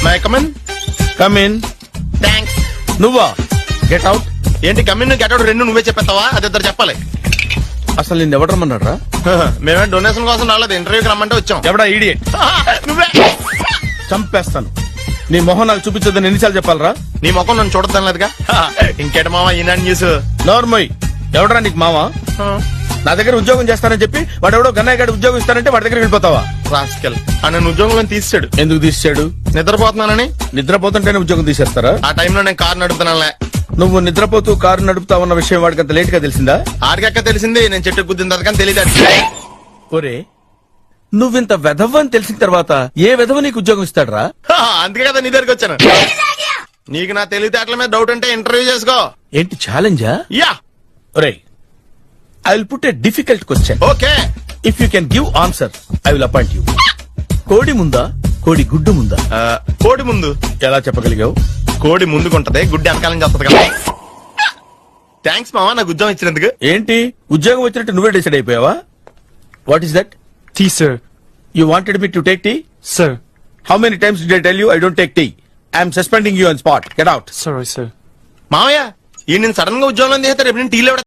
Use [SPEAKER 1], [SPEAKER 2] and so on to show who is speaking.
[SPEAKER 1] My come in.
[SPEAKER 2] Come in.
[SPEAKER 1] Thanks.
[SPEAKER 2] నువ్వా? Get out.
[SPEAKER 1] ఏంటి come in get out రెండు నువ్వే చెప్పేస్తావా? అది ఇద్దరు చెప్పాలి.
[SPEAKER 2] అసలు నిన్ను ఎవరు రమ్మన్నాడు రా?
[SPEAKER 1] మేమే డొనేషన్ కోసం రాలేదు, ఇంటర్వ్యూకి రమ్మంటే వచ్చాం.
[SPEAKER 2] ఎవడా ఈడియట్?
[SPEAKER 1] నువ్వే.
[SPEAKER 2] చంపేస్తాను. నీ మొహం నాకు చూపించొద్దని ఎన్నిసార్లు చెప్పాలరా?
[SPEAKER 1] నీ ముఖం నన్ను చూడద్దాం లేదుగా. ఇంకేట మామ ఈనాడు న్యూస్.
[SPEAKER 2] నోర్మోయ్. ఎవడరా నీకు మావా? నా దగ్గర ఉద్యోగం చేస్తానని చెప్పి వాడెవడో గన్నయ్య గారి ఉద్యోగం ఇస్తానంటే వాడి దగ్గర వెళ్ళిపోతావా?
[SPEAKER 1] రాస్కెల్. నన్ను ఉద్యోగంలో తీసాడు.
[SPEAKER 2] ఎందుకు తీసాడు?
[SPEAKER 1] నిద్రపోతున్నానని.
[SPEAKER 2] నిద్రపోతుంటేనే ఉద్యోగం తీసేస్తారా?
[SPEAKER 1] ఆ టైంలో నేను కారు నడుపుతున్నానులే.
[SPEAKER 2] నువ్వు నిద్రపోతూ కారు నడుపుతా ఉన్న విషయం వాడికి అంత లేట్ గా తెలిసిందా?
[SPEAKER 1] ఆడికక్క తెలిసింది, నేను చెట్టు గుద్దిన తర్వాత కానీ తెలియదు.
[SPEAKER 2] ఒరే, నువ్వింత వెధవ అని తెలిసిన తర్వాత ఏ వెధవ నీకు ఉద్యోగం ఇస్తాడరా?
[SPEAKER 1] అందుకే కదా నీ దగ్గరికి వచ్చాను. నీకు నా తెలివితేటల మీద డౌట్ ఉంటే ఇంటర్వ్యూ చేసుకో.
[SPEAKER 2] ఏంటి ఛాలెంజా?
[SPEAKER 1] యా.
[SPEAKER 2] ఒరే, I will put a difficult question.
[SPEAKER 1] Okay.
[SPEAKER 2] If you can give answer I will appoint you. కోడి ముందా, కోడి గుడ్డు ముందా?
[SPEAKER 1] కోడి ముందు.
[SPEAKER 2] ఎలా చెప్పగలిగావు?
[SPEAKER 1] కోడి ముందుకుంటది, గుడ్డి వెనకాలం చేస్తుంది కదా. థ్యాంక్స్ మామా నాకు ఉద్యోగం ఇచ్చినందుకు.
[SPEAKER 2] ఏంటి ఉద్యోగం వచ్చినట్టు నువ్వే డిసైడ్ అయిపోయావా? What is that?
[SPEAKER 3] Tea, sir.
[SPEAKER 2] You wanted me to take tea?
[SPEAKER 3] Sir.
[SPEAKER 2] How many times did I tell you I don't take tea? I am suspending you on spot. Get out.
[SPEAKER 3] Sorry, sir.
[SPEAKER 1] మామయ్య ఈ నేను sudden గా ఉద్యోగంలో తీస్తే రేపు నేను టీలో